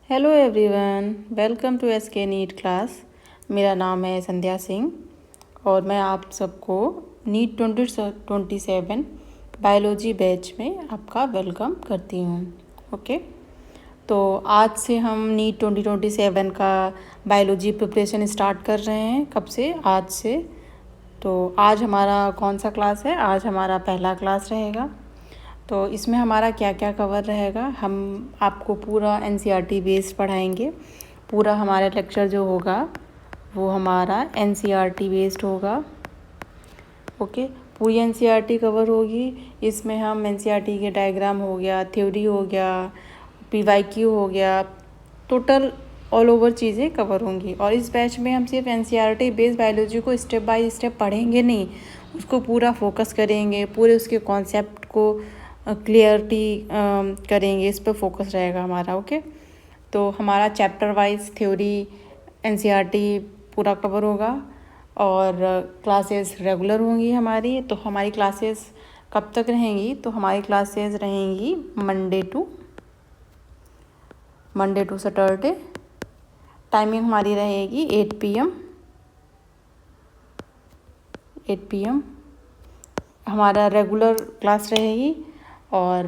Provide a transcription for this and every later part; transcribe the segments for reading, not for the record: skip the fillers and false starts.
Hello everyone, welcome to S K NEET class. मेरा नाम है संध्या सिंह और मैं आप सबको नीट 2027 बायोलॉजी बैच में आपका वेलकम करती हूँ। ओके, तो आज से हम नीट 2027 का बायोलॉजी प्रिपरेशन स्टार्ट कर रहे हैं। कब से? आज से। तो आज हमारा कौन सा क्लास है? आज हमारा पहला क्लास रहेगा। तो इसमें हमारा क्या क्या कवर रहेगा, हम आपको पूरा एनसीईआरटी बेस्ड पढ़ाएंगे। पूरा हमारा लेक्चर जो होगा वो हमारा एनसीईआरटी बेस्ड होगा। ओके, पूरी एनसीईआरटी कवर होगी। इसमें हम एनसीईआरटी के डायग्राम हो गया, थ्योरी हो गया, पीवाईक्यू हो गया, टोटल ऑल ओवर चीज़ें कवर होंगी। और इस बैच में हम सिर्फ एनसीईआरटी बेस्ड बायोलॉजी को स्टेप बाय स्टेप पढ़ेंगे नहीं, उसको पूरा फोकस करेंगे, पूरे उसके कॉन्सेप्ट को क्लियरिटी करेंगे। इस पर फोकस रहेगा हमारा। ओके, तो हमारा चैप्टर वाइज थ्योरी एनसीईआरटी पूरा कवर होगा और क्लासेस रेगुलर होंगी हमारी। तो हमारी क्लासेस कब तक रहेंगी? तो हमारी क्लासेस रहेंगी मंडे टू सैटरडे। टाइमिंग हमारी रहेगी 8 PM हमारा रेगुलर क्लास रहेगी। और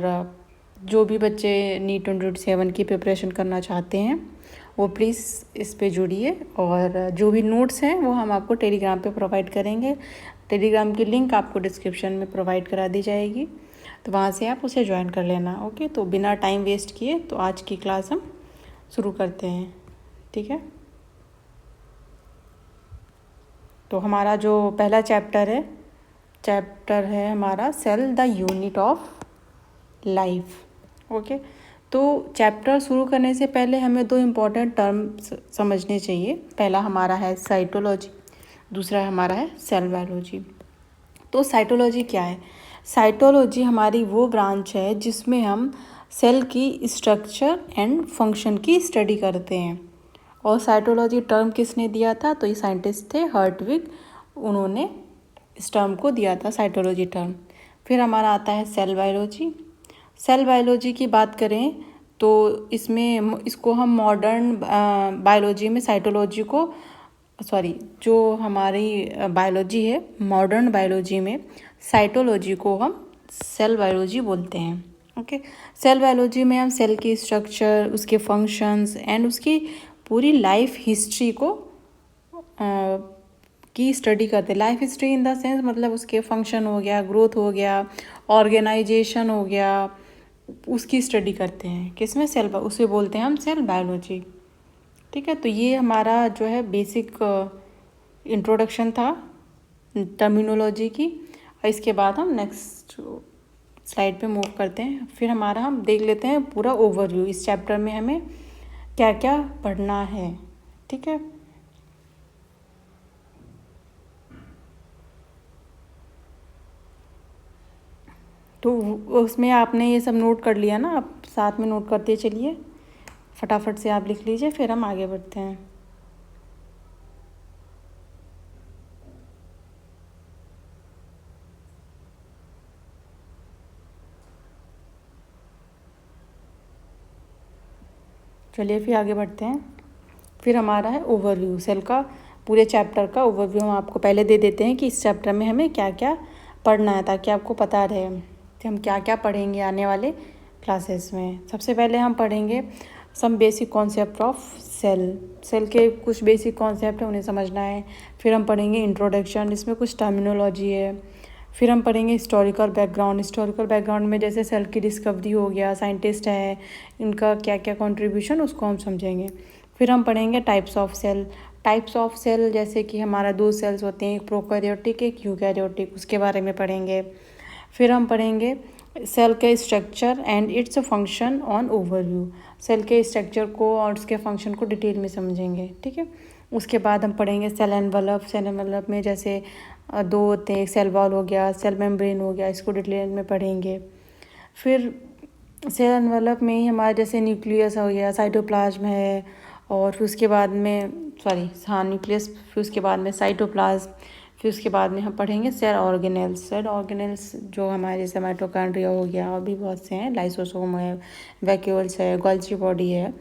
जो भी बच्चे नीट 2027 की प्रिपरेशन करना चाहते हैं वो प्लीज़ इस पे जुड़िए। और जो भी नोट्स हैं वो हम आपको टेलीग्राम पे प्रोवाइड करेंगे। टेलीग्राम की लिंक आपको डिस्क्रिप्शन में प्रोवाइड करा दी जाएगी, तो वहाँ से आप उसे ज्वाइन कर लेना। ओके, तो बिना टाइम वेस्ट किए तो आज की क्लास हम शुरू करते हैं। ठीक है, तो हमारा जो पहला चैप्टर है हमारा cell the unit of life. Okay, तो चैप्टर शुरू करने से पहले हमें दो इम्पॉर्टेंट टर्म्स समझने चाहिए। पहला हमारा है साइटोलॉजी, दूसरा हमारा है सेल बायोलॉजी। तो साइटोलॉजी क्या है? साइटोलॉजी हमारी वो ब्रांच है जिसमें हम सेल की स्ट्रक्चर एंड फंक्शन की स्टडी करते हैं। और साइटोलॉजी टर्म किसने दिया था? तो ये साइंटिस्ट थे हर्टविग, उन्होंने इस टर्म को दिया था, साइटोलॉजी टर्म। फिर हमारा आता है सेल बायोलॉजी। सेल बायोलॉजी की बात करें तो इसको हम मॉडर्न बायोलॉजी में साइटोलॉजी को जो हमारी बायोलॉजी है मॉडर्न बायोलॉजी में साइटोलॉजी को हम सेल बायोलॉजी बोलते हैं। ओके, सेल बायोलॉजी में हम सेल की स्ट्रक्चर, उसके फंक्शंस एंड उसकी पूरी लाइफ हिस्ट्री को की स्टडी करते हैं। Life history in the sense मतलब उसके फंक्शन हो गया, ग्रोथ हो गया, ऑर्गेनाइजेशन हो गया, उसकी स्टडी करते हैं। किसमें? उसे बोलते हैं हम सेल बायोलॉजी। ठीक है, तो ये हमारा जो है बेसिक इंट्रोडक्शन था टर्मिनोलॉजी की। और इसके बाद हम नेक्स्ट स्लाइड पे मूव करते हैं। फिर हम देख लेते हैं पूरा ओवरव्यू, इस चैप्टर में हमें क्या क्या पढ़ना है। ठीक है, तो उसमें आपने ये सब नोट कर लिया ना? आप साथ में नोट करते चलिए, फटाफट से आप लिख लीजिए, फिर हम आगे बढ़ते हैं। चलिए फिर आगे बढ़ते हैं। फिर हमारा है ओवरव्यू, सेल का पूरे चैप्टर का ओवरव्यू हम आपको पहले दे देते हैं कि इस चैप्टर में हमें क्या क्या पढ़ना है, ताकि आपको पता रहे कि हम क्या क्या पढ़ेंगे आने वाले क्लासेस में। सबसे पहले हम पढ़ेंगे some basic concept of cell के कुछ बेसिक कॉन्सेप्ट है, उन्हें समझना है। फिर हम पढ़ेंगे इंट्रोडक्शन, इसमें कुछ टर्मिनोलॉजी है। फिर हम पढ़ेंगे हिस्टोरिकल बैकग्राउंड में जैसे सेल की डिस्कवरी हो गया, साइंटिस्ट है, इनका क्या क्या कंट्रीब्यूशन, उसको हम समझेंगे। फिर हम पढ़ेंगे टाइप्स ऑफ सेल जैसे कि हमारा दो सेल्स होते हैं, एक प्रोकैरियोटिक एक यूकैरियोटिक, उसके बारे में पढ़ेंगे। फिर हम पढ़ेंगे सेल के structure and its function on overview, cell के स्ट्रक्चर को और उसके फंक्शन को डिटेल में समझेंगे। ठीक है, उसके बाद हम पढ़ेंगे सेल एनवलप में जैसे दो होते हैं, एक सेल वॉल हो गया, सेल मेम्ब्रेन हो गया, इसको डिटेल में पढ़ेंगे। फिर सेल एनवलप में ही हमारा जैसे न्यूक्लियस हो गया, साइटोप्लाज्म है, और फिर उसके बाद में न्यूक्लियस, फिर उसके बाद में साइटोप्लाज्म, फिर उसके बाद में हम पढ़ेंगे सेल ऑर्गेनेल्स जो हमारे जैसे माइटोकॉन्ड्रिया हो गया, और भी बहुत से हैं, लाइसोसोम है, वैक्यूल्स है, गोल्जी बॉडी है,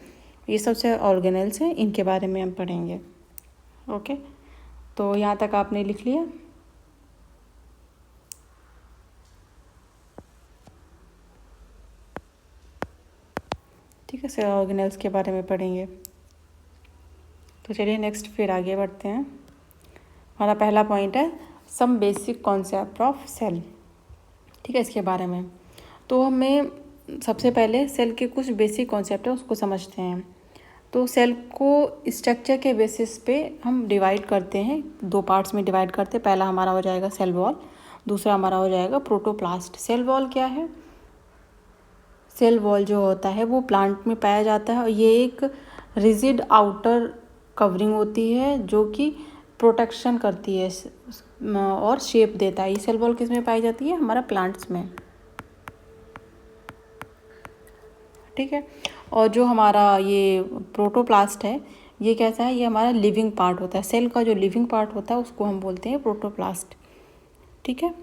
ये सबसे ऑर्गेनेल्स हैं, इनके बारे में हम पढ़ेंगे। ओके, तो यहाँ तक आपने लिख लिया। ठीक है, सेल ऑर्गेनेल्स के बारे में पढ़ेंगे। तो चलिए नेक्स्ट फिर आगे बढ़ते हैं। हमारा पहला पॉइंट है some basic concept of cell. ठीक है, इसके बारे में तो हमें सबसे पहले सेल के कुछ बेसिक कॉन्सेप्ट है उसको समझते हैं। तो सेल को स्ट्रक्चर के बेसिस पे हम डिवाइड करते हैं, दो पार्ट्स में डिवाइड करते हैं। पहला हमारा हो जाएगा सेल वॉल, दूसरा हमारा हो जाएगा प्रोटोप्लास्ट। सेल वॉल क्या है? सेल वॉल जो होता है वो प्लांट में पाया जाता है और ये एक रिजिड आउटर कवरिंग होती है जो कि प्रोटेक्शन करती है और शेप देता है। ये सेल वॉल किस में पाई जाती है? हमारा प्लांट्स में। ठीक है, और जो हमारा ये प्रोटोप्लास्ट है ये कैसा है? ये हमारा लिविंग पार्ट होता है। सेल का जो लिविंग पार्ट होता है उसको हम बोलते हैं प्रोटोप्लास्ट। ठीक है,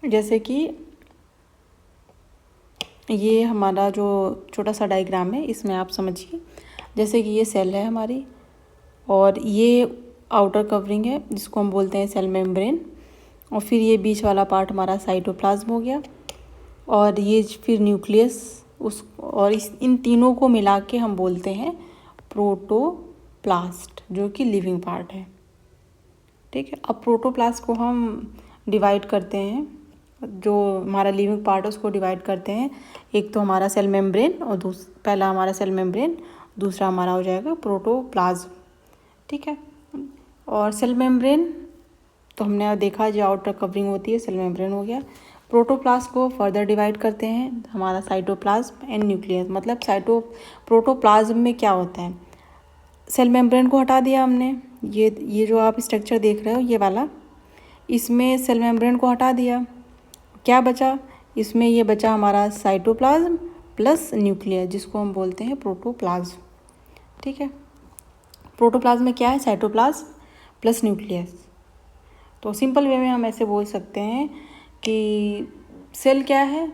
जैसे कि ये हमारा जो छोटा सा डायग्राम है इसमें आप समझिए, जैसे कि ये सेल है हमारी और ये आउटर कवरिंग है जिसको हम बोलते हैं सेल मेम्ब्रेन, और फिर ये बीच वाला पार्ट हमारा साइटोप्लाज्म हो गया, और ये फिर न्यूक्लियस उस, और इन तीनों को मिला के हम बोलते हैं प्रोटोप्लास्ट जो कि लिविंग पार्ट है। ठीक है, अब प्रोटोप्लास्ट को हम डिवाइड करते हैं, जो हमारा लिविंग पार्ट है उसको डिवाइड करते हैं। एक तो हमारा सेल मेम्ब्रेन और पहला हमारा सेल मेम्ब्रेन, दूसरा हमारा हो जाएगा प्रोटोप्लाज्म। ठीक है, और सेल मेम्ब्रेन तो हमने देखा जो आउटर कवरिंग होती है सेल मेम्ब्रेन हो गया। प्रोटोप्लास्ट को फर्दर डिवाइड करते हैं हमारा साइटोप्लाज्म एंड न्यूक्लियस। मतलब प्रोटोप्लाज्म में क्या होता है? सेल मेम्ब्रेन को हटा दिया हमने, ये जो आप स्ट्रक्चर देख रहे हो ये वाला, इसमें सेल मेम्ब्रेन को हटा दिया, क्या बचा? इसमें ये बचा हमारा साइटोप्लाज्म प्लस न्यूक्लियस जिसको हम बोलते हैं प्रोटोप्लाज्म। ठीक है, प्रोटोप्लाज्म में क्या है? Cytoplasm plus nucleus. तो सिंपल वे में हम ऐसे बोल सकते हैं कि सेल क्या है?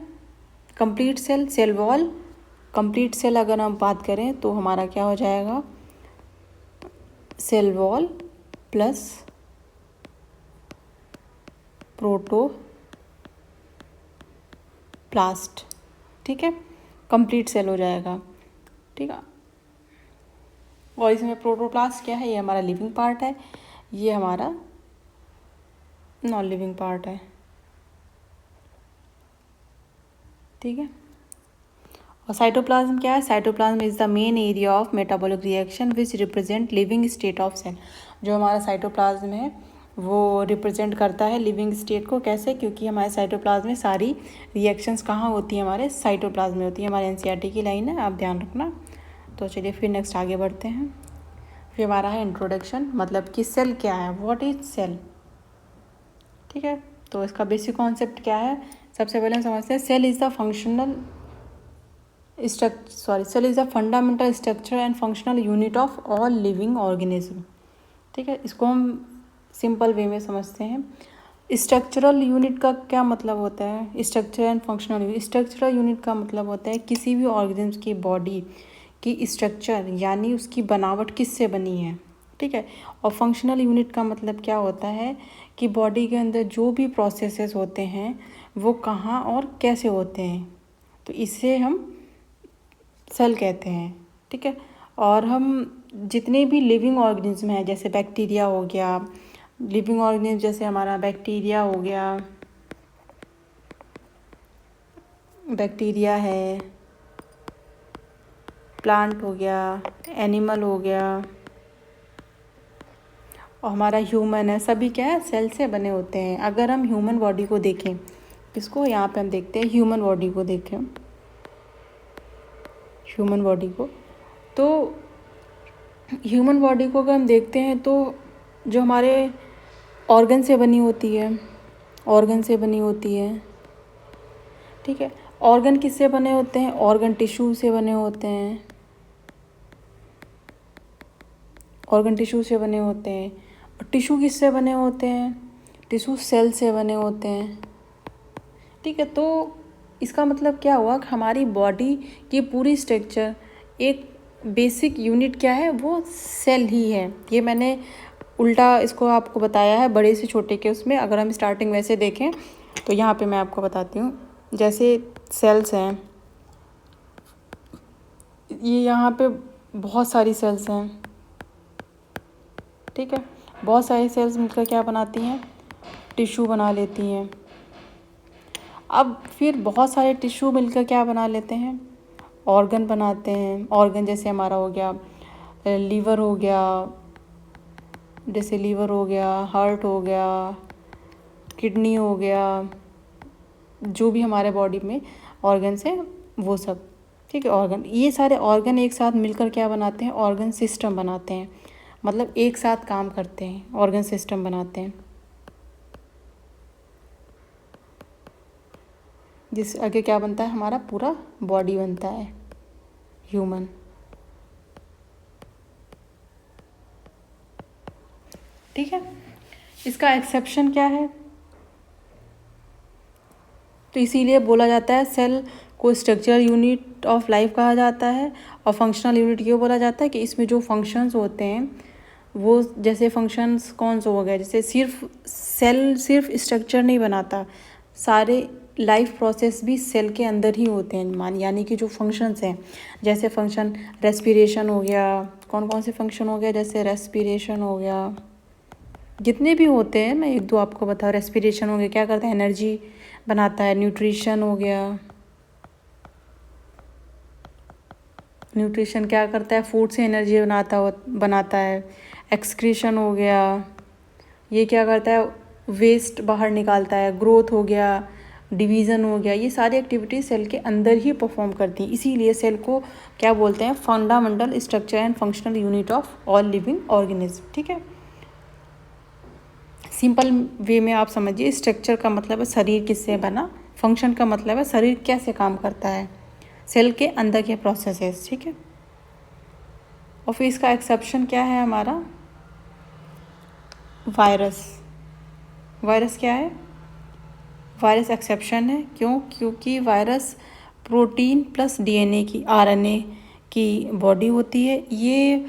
Complete cell, cell wall complete cell अगर हम बात करें तो हमारा क्या हो जाएगा? Cell wall plus protoplast. ठीक है, कंप्लीट सेल हो जाएगा। ठीक है, और इसमें प्रोटोप्लास्ट क्या है? ये हमारा लिविंग पार्ट है, ये हमारा नॉन लिविंग पार्ट है। ठीक है, और साइटोप्लाज्म क्या है? Cytoplasm is the main area of metabolic reaction which represent living state of cell. जो हमारा साइटोप्लाज्म है वो रिप्रेजेंट करता है लिविंग स्टेट को। कैसे? क्योंकि हमारे साइटोप्लाज्म में सारी रिएक्शंस कहाँ होती हैं? हमारे साइटोप्लाज्म में होती है। हमारे एनसीईआरटी की लाइन है, आप ध्यान रखना। तो चलिए फिर नेक्स्ट आगे बढ़ते हैं। फिर हमारा है इंट्रोडक्शन, मतलब कि सेल क्या है? What is cell? ठीक है, तो इसका बेसिक कॉन्सेप्ट क्या है? सबसे पहले हम समझते हैं cell is the cell is the fundamental structure and functional unit of all living organism. ठीक है, इसको हम सिंपल वे में समझते हैं। स्ट्रक्चरल यूनिट का क्या मतलब होता है? Structure and functional unit. Structural unit का मतलब होता है किसी भी ऑर्गेनिज्म की बॉडी की स्ट्रक्चर, यानी उसकी बनावट किससे बनी है। ठीक है, और फंक्शनल यूनिट का मतलब क्या होता है कि बॉडी के अंदर जो भी प्रोसेसेस होते हैं वो कहाँ और कैसे होते हैं, तो इसे हम सेल कहते हैं। ठीक है, और हम जितने भी लिविंग ऑर्गेनिज्म हैं, जैसे बैक्टीरिया हो गया, लिविंग ऑर्गेनिज्म जैसे हमारा बैक्टीरिया हो गया, बैक्टीरिया है, प्लांट हो गया, एनिमल हो गया, और हमारा ह्यूमन है, सभी क्या है? सेल से बने होते हैं। अगर हम ह्यूमन बॉडी को देखें, इसको यहाँ पे हम देखते हैं, ह्यूमन बॉडी को देखें, ह्यूमन बॉडी को, तो ह्यूमन बॉडी को अगर हम देखते हैं तो जो हमारे ऑर्गन से बनी होती है, ऑर्गन से बनी होती है। ठीक है, ऑर्गन किससे बने होते हैं? ऑर्गन टिश्यू से बने होते हैं, ऑर्गन टिश्यू से बने होते हैं। और टिश्यू किससे बने होते हैं? टिश्यू सेल से बने होते हैं। ठीक है, तो इसका मतलब क्या हुआ कि हमारी बॉडी की पूरी स्ट्रक्चर एक बेसिक यूनिट क्या है, वो सेल ही है। ये मैंने उल्टा इसको आपको बताया है बड़े से छोटे के उसमें। अगर हम स्टार्टिंग वैसे देखें तो यहाँ पे मैं आपको बताती हूँ, जैसे सेल्स हैं, ये यहाँ पे बहुत सारी सेल्स हैं, ठीक है। बहुत सारी सेल्स मिलकर क्या बनाती हैं, टिश्यू बना लेती हैं। अब फिर बहुत सारे टिश्यू मिलकर क्या बना लेते हैं, ऑर्गन बनाते हैं। ऑर्गन जैसे हमारा हो गया लीवर हो गया, जैसे लीवर हो गया, हार्ट हो गया, किडनी हो गया, जो भी हमारे बॉडी में ऑर्गन्स हैं वो सब, ठीक है। ऑर्गन, ये सारे ऑर्गन एक साथ मिलकर क्या बनाते हैं, ऑर्गन सिस्टम बनाते हैं। मतलब एक साथ काम करते हैं, ऑर्गन सिस्टम बनाते हैं। जिस आगे क्या बनता है, हमारा पूरा बॉडी बनता है, ह्यूमन। ठीक है। इसका एक्सेप्शन क्या है, तो इसीलिए बोला जाता है सेल को स्ट्रक्चरल यूनिट ऑफ लाइफ कहा जाता है। और फंक्शनल यूनिट ये बोला जाता है कि इसमें जो फंक्शंस होते हैं वो, जैसे फंक्शंस कौन से हो गए, जैसे सिर्फ सेल सिर्फ स्ट्रक्चर नहीं बनाता, सारे लाइफ प्रोसेस भी सेल के अंदर ही होते हैं। यानी कि जो फंक्शंस हैं, जैसे फंक्शन रेस्पिरेशन हो गया, कौन कौन से फंक्शन हो गया, जैसे रेस्पिरेशन हो गया, जितने भी होते हैं मैं एक दो आपको बताऊँ। रेस्पिरेशन हो गया, क्या करता है, एनर्जी बनाता है। न्यूट्रिशन हो गया, न्यूट्रिशन क्या करता है, फूड से एनर्जी बनाता है। एक्सक्रीशन हो गया, ये क्या करता है, वेस्ट बाहर निकालता है। ग्रोथ हो गया, डिवीज़न हो गया, ये सारी एक्टिविटी सेल के अंदर ही परफॉर्म करती हैं। इसीलिए सेल को क्या बोलते हैं, fundamental structure and functional unit of all living organism, ठीक है। सिंपल वे में आप समझिए, स्ट्रक्चर का मतलब है शरीर किससे बना, फंक्शन का मतलब है शरीर कैसे काम करता है, सेल के अंदर के प्रोसेसेस, ठीक है। और फिर इसका एक्सेप्शन क्या है हमारा, वायरस। वायरस क्या है, वायरस एक्सेप्शन है। क्यों, क्योंकि वायरस प्रोटीन प्लस डीएनए की, आरएनए की बॉडी होती है। ये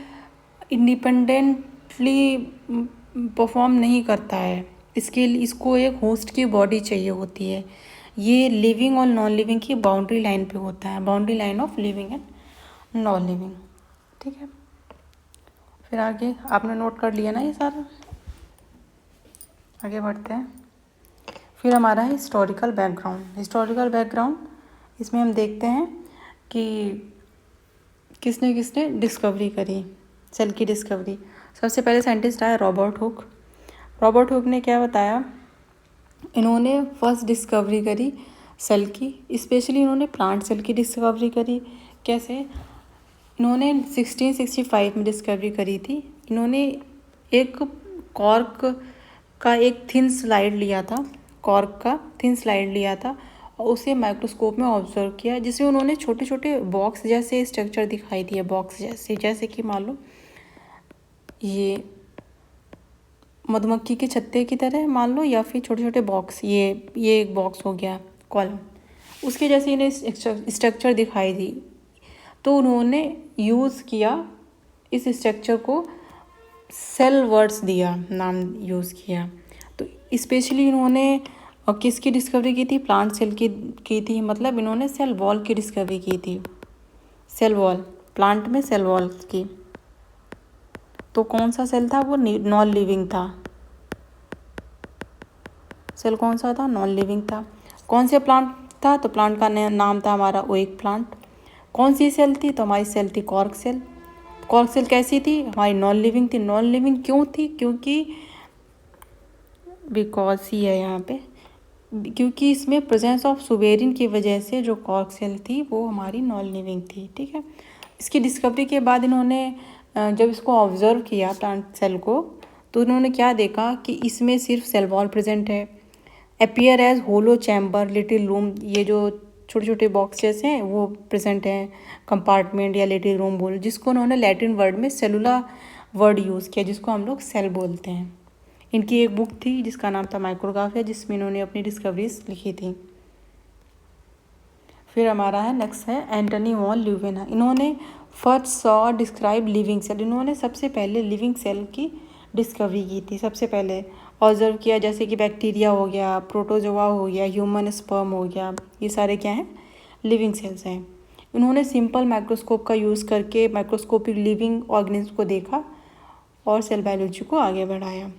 इंडिपेंडेंटली परफॉर्म नहीं करता है, इसको एक होस्ट की बॉडी चाहिए होती है। ये लिविंग और नॉन लिविंग की बाउंड्री लाइन पे होता है, boundary line of living and non living, ठीक है। फिर आगे आपने नोट कर लिया ना ये सारा, आगे बढ़ते हैं। फिर हमारा है हिस्टोरिकल बैकग्राउंड। हिस्टोरिकल बैकग्राउंड, इसमें हम देखते हैं कि किसने किसने डिस्कवरी करी, सेल की डिस्कवरी। सबसे पहले साइंटिस्ट आया रॉबर्ट हुक। रॉबर्ट हुक ने क्या बताया, इन्होंने फर्स्ट डिस्कवरी करी सेल की, स्पेशली इन्होंने प्लांट सेल की डिस्कवरी करी। कैसे, इन्होंने 1665 में डिस्कवरी करी थी। इन्होंने एक कॉर्क का एक थिन स्लाइड लिया था, कॉर्क का थिन स्लाइड लिया था और उसे माइक्रोस्कोप में ऑब्जर्व किया, जिसमें उन्होंने छोटे छोटे बॉक्स जैसे स्ट्रक्चर दिखाई दिए, बॉक्स जैसे, जैसे कि मान लो ये मधुमक्खी के छत्ते की तरह मान लो, या फिर छोटे छोटे बॉक्स, ये एक बॉक्स हो गया, कॉलम, उसके जैसे इन्हें स्ट्रक्चर दिखाई दी। तो उन्होंने यूज़ किया इस स्ट्रक्चर को, सेल वर्ड्स दिया, नाम यूज़ किया। तो स्पेशली इन्होंने किसकी डिस्कवरी की थी, प्लांट सेल की थी। मतलब इन्होंने सेल वॉल की डिस्कवरी की थी, सेल वॉल, प्लांट में सेल वॉल की। तो कौन सा सेल था, वो नॉन लिविंग था। सेल कौन सा था, नॉन लिविंग था। कौन से प्लांट था, तो प्लांट का नाम था हमारा ओइक प्लांट। कौन सी सेल थी, तो हमारी सेल थी कॉर्क सेल। कॉर्क सेल कैसी थी, हमारी नॉन लिविंग थी। नॉन लिविंग क्यों थी, क्योंकि बिकॉज ही है यहाँ पे, क्योंकि इसमें प्रेजेंस ऑफ सुबेरिन की वजह से जो कॉर्क सेल थी वो हमारी नॉन लिविंग थी, ठीक है। इसकी डिस्कवरी के बाद इन्होंने जब इसको ऑब्जर्व किया प्लांट सेल को, तो इन्होंने क्या देखा कि इसमें सिर्फ सेल वॉल प्रेजेंट है, अपीयर एज होलो चैम्बर, लिटिल रूम, ये जो छोटे छोटे बॉक्स जैसे हैं वो प्रेजेंट हैं, कंपार्टमेंट या लिटिल रूम बोल, जिसको उन्होंने लैटिन वर्ड में सेलुला वर्ड यूज़ किया, जिसको हम लोग सेल बोलते हैं। इनकी एक बुक थी जिसका नाम था माइक्रोग्राफिया, जिसमें इन्होंने अपनी डिस्कवरीज लिखी थी। फिर हमारा है नेक्स्ट है एंटनी वॉन ल्यूवेना। इन्होंने first saw describe living cell. इन्होंने सबसे पहले लिविंग सेल की डिस्कवरी की थी, सबसे पहले ऑब्जर्व किया, जैसे कि बैक्टीरिया हो गया, प्रोटोजोआ हो गया, ह्यूमन स्पर्म हो गया, ये सारे क्या हैं, लिविंग सेल्स हैं। इन्होंने सिंपल माइक्रोस्कोप का यूज़ करके माइक्रोस्कोपिक लिविंग ऑर्गेनिज्म को देखा और सेल बायोलॉजी को आगे बढ़ाया।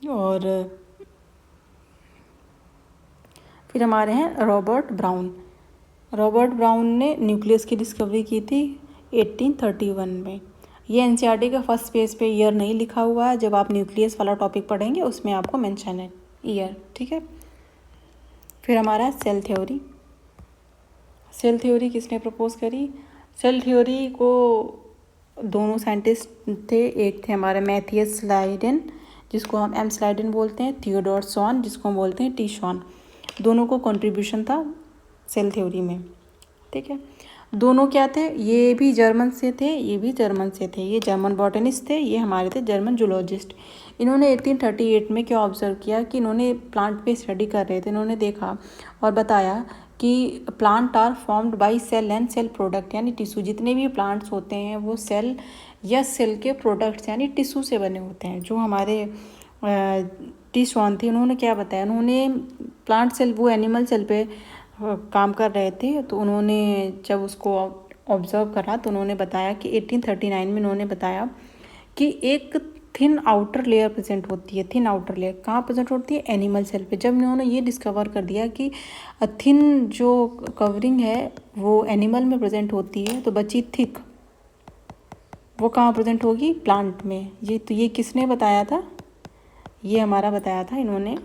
और फिर हमारे हैं रॉबर्ट ब्राउन। रॉबर्ट ब्राउन ने न्यूक्लियस की डिस्कवरी की थी 1831 में। ये एनसीईआरटी का फर्स्ट पेज पे ईयर नहीं लिखा हुआ है, जब आप न्यूक्लियस वाला टॉपिक पढ़ेंगे उसमें आपको मेंशन है ईयर, ठीक है। फिर हमारा सेल थ्योरी। सेल थ्योरी किसने प्रपोज करी? सेल थ्योरी को दोनों साइंटिस्ट थे, एक थे हमारे मैथियस स्लाइडेन जिसको हम एम स्लाइडेन बोलते हैं, थियोडोर शॉन जिसको हम बोलते हैं टी शॉन। दोनों को कंट्रीब्यूशन था सेल थ्योरी में, ठीक है। दोनों क्या थे, ये भी जर्मन से थे, ये भी जर्मन से थे। ये जर्मन बॉटनिस्ट थे, ये हमारे थे जर्मन जूलॉजिस्ट। इन्होंने 1838 में क्या ऑब्जर्व किया कि इन्होंने प्लांट पे स्टडी कर रहे थे, इन्होंने देखा और बताया कि plant are formed by cell and cell product, यानी टिश्यू। जितने भी प्लांट्स होते हैं वो सेल या सेल के प्रोडक्ट्स यानी टिश्यू से बने होते हैं। जो हमारे टी शॉन थी, उन्होंने क्या बताया, उन्होंने प्लांट सेल, वो एनिमल सेल पे काम कर रहे थे, तो उन्होंने जब उसको ऑब्जर्व करा तो उन्होंने बताया कि 1839 में उन्होंने बताया कि एक थिन आउटर लेयर प्रेजेंट होती है। थिन आउटर लेयर कहाँ प्रेजेंट होती है? एनिमल सेल पे। जब उन्होंने ये डिस्कवर कर दिया कि थिन जो कवरिंग है वो एनिमल में प्रेजेंट होती है, तो बची थिक, वो कहाँ प्रेजेंट होगी? प्लांट में। ये किसने बताया था? ये हमारा बताया था इन्होंने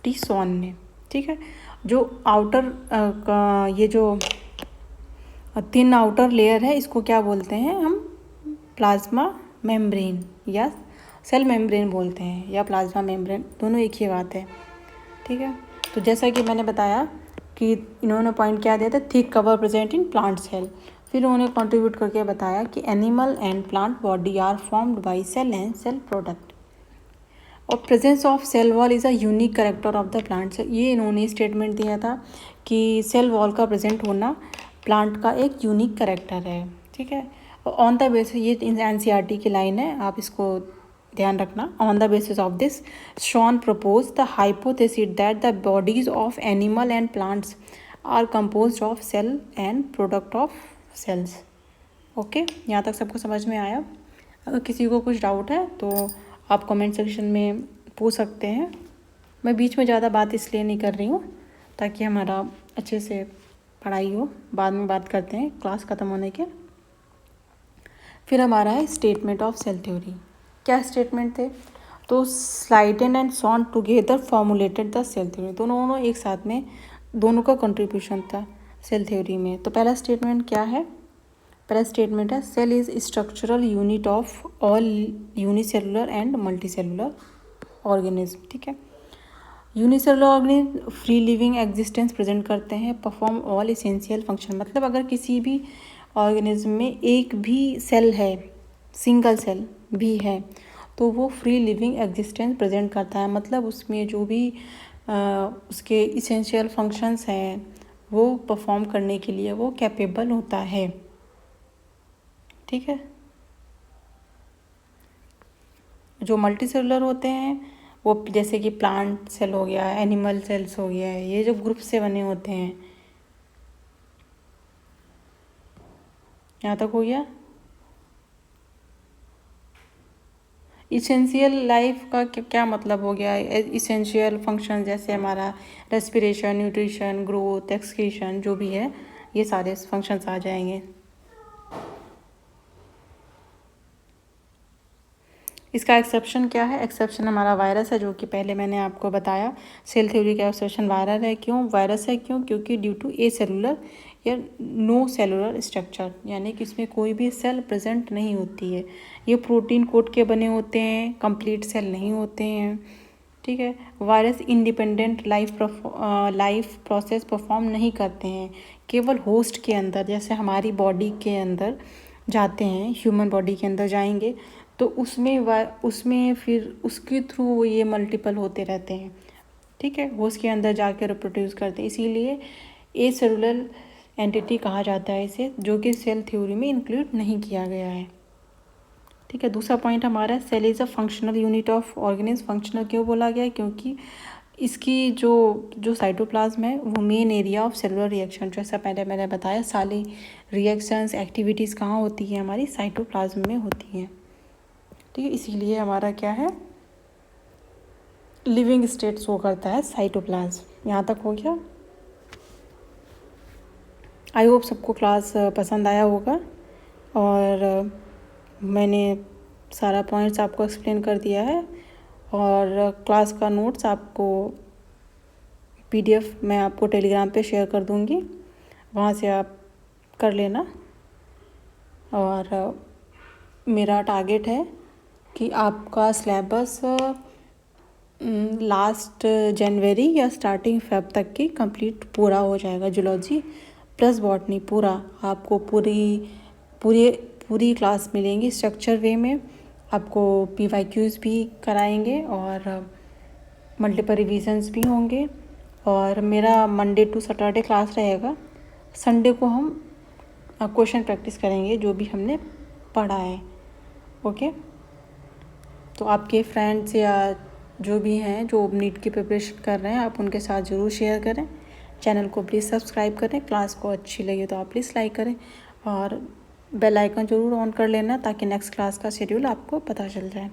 टी शॉन ने, ठीक है। जो आउटर ये जो थिन आउटर लेयर है इसको क्या बोलते हैं हम? प्लाज्मा मेम्ब्रेन या सेल मेम्ब्रेन बोलते हैं, या प्लाज्मा मेम्ब्रेन, दोनों एक ही बात है, ठीक है। तो जैसा कि मैंने बताया कि इन्होंने पॉइंट क्या दिया था, thick cover present in plant cell. फिर उन्होंने कंट्रीब्यूट करके बताया कि animal and plant body are formed by cell and cell product, और presence of cell wall is a unique character of the plants. ये इन्होंने स्टेटमेंट दिया था कि सेल वॉल का प्रेजेंट होना प्लांट का एक यूनिक करेक्टर है, ठीक है। ऑन द बेसिस, ये एनसीईआरटी की लाइन है, आप इसको ध्यान रखना। On the basis of this Schwann propose the hypothesis that the bodies of animal and plants are composed of cell and product of cells. Okay, यहाँ तक सबको समझ में आया? अगर किसी को कुछ डाउट है तो आप कमेंट सेक्शन में पूछ सकते हैं। मैं बीच में ज़्यादा बात इसलिए नहीं कर रही हूँ ताकि हमारा अच्छे से पढ़ाई हो, बाद में बात करते हैं क्लास ख़त्म होने के। फिर हमारा है स्टेटमेंट ऑफ सेल थ्योरी। क्या स्टेटमेंट थे? तो Schleiden and Schwann together formulated the cell theory. दोनों एक साथ में, दोनों का कंट्रीब्यूशन था सेल थ्योरी में। तो पहला स्टेटमेंट क्या है? पहला स्टेटमेंट है cell is structural unit of all unicellular and multicellular organism, ठीक है। Unicellular organism free living existence present करते हैं, परफॉर्म ऑल एसेंशियल फंक्शन। मतलब अगर किसी भी ऑर्गेनिज्म में एक भी सेल है, सिंगल सेल भी है, तो वो फ्री लिविंग एग्जिस्टेंस प्रेजेंट करता है। मतलब उसमें जो भी उसके इसेंशियल फंक्शंस हैं वो परफॉर्म करने के लिए वो कैपेबल होता है, ठीक है। जो मल्टी सेलुलर होते हैं वो जैसे कि प्लांट सेल हो गया, एनिमल सेल्स हो गया, ये जो ग्रुप से बने होते हैं। यहाँ तक हो गया। इसेंशियल लाइफ का क्या मतलब हो गया? इसेंशियल फंक्शन जैसे हमारा रेस्पिरेशन, न्यूट्रिशन, ग्रोथ, एक्सक्रीशन, जो भी है ये सारे फंक्शंस आ जाएंगे। इसका एक्सेप्शन क्या है? एक्सेप्शन हमारा वायरस है, जो कि पहले मैंने आपको बताया। सेल थ्योरी का एक्सेप्शन वायरस है। क्यों वायरस है? क्यों? क्योंकि ड्यू टू ए सेलुलर या नो सेलुलर स्ट्रक्चर, यानी कि इसमें कोई भी सेल प्रेजेंट नहीं होती है। ये प्रोटीन कोट के बने होते हैं, कंप्लीट सेल नहीं होते हैं, ठीक है। Virus independent life process perform नहीं करते हैं, केवल होस्ट के अंदर, जैसे हमारी बॉडी के अंदर जाते हैं, ह्यूमन बॉडी के अंदर जाएंगे तो उसमें फिर उसके थ्रू ये मल्टीपल होते रहते हैं, ठीक है। होस्ट के अंदर जाकर रिप्रोड्यूस करते हैं। इसीलिए ए सेलुलर एंटिटी कहा जाता है इसे, जो कि सेल थ्योरी में इंक्लूड नहीं किया गया है। ठीक है, दूसरा पॉइंट हमारा cell is a functional unit of organism. Functional क्यों बोला गया है? क्योंकि इसकी जो साइटोप्लाज्म है वो main area of cellular reaction, जैसा पहले मैंने बताया, सारी रिएक्शंस एक्टिविटीज़ कहाँ होती हैं? हमारी साइटोप्लाज्म में होती हैं। ठीक है, इसीलिए हमारा क्या है, लिविंग स्टेट शो करता है साइटोप्लाज्म। यहाँ तक हो गया। आई होप सबको क्लास पसंद आया होगा और मैंने सारा पॉइंट्स आपको एक्सप्लेन कर दिया है और क्लास का नोट्स आपको PDF मैं आपको टेलीग्राम पे शेयर कर दूँगी, वहाँ से आप कर लेना। और मेरा टारगेट है कि आपका सिलेबस लास्ट जनवरी या स्टार्टिंग फेब तक की कंप्लीट पूरा हो जाएगा। जूलॉजी प्लस बॉटनी पूरा आपको पूरी क्लास मिलेंगी स्ट्रक्चर वे में। आपको PYQs भी कराएंगे और मल्टीपल रिविजन्स भी होंगे। और मेरा मंडे टू सैटरडे क्लास रहेगा। संडे को हम क्वेश्चन प्रैक्टिस करेंगे जो भी हमने पढ़ा है। ओके, तो आपके फ्रेंड्स या जो भी हैं जो नीट की प्रिपरेशन कर रहे हैं, आप उनके साथ ज़रूर शेयर करें। चैनल को प्लीज़ सब्सक्राइब करें। क्लास को अच्छी लगे तो आप प्लीज़ लाइक करें और बेल आइकन ज़रूर ऑन कर लेना ताकि नेक्स्ट क्लास का शेड्यूल आपको पता चल जाए।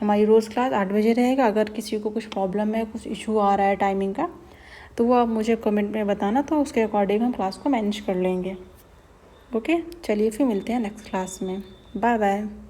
हमारी रोज़ क्लास 8 बजे रहेगा। अगर किसी को कुछ प्रॉब्लम है, कुछ इशू आ रहा है टाइमिंग का, तो वो आप मुझे कमेंट में बताना, तो उसके अकॉर्डिंग हम क्लास को मैनेज कर लेंगे। ओके, चलिए फिर मिलते हैं नेक्स्ट क्लास में। Bye bye.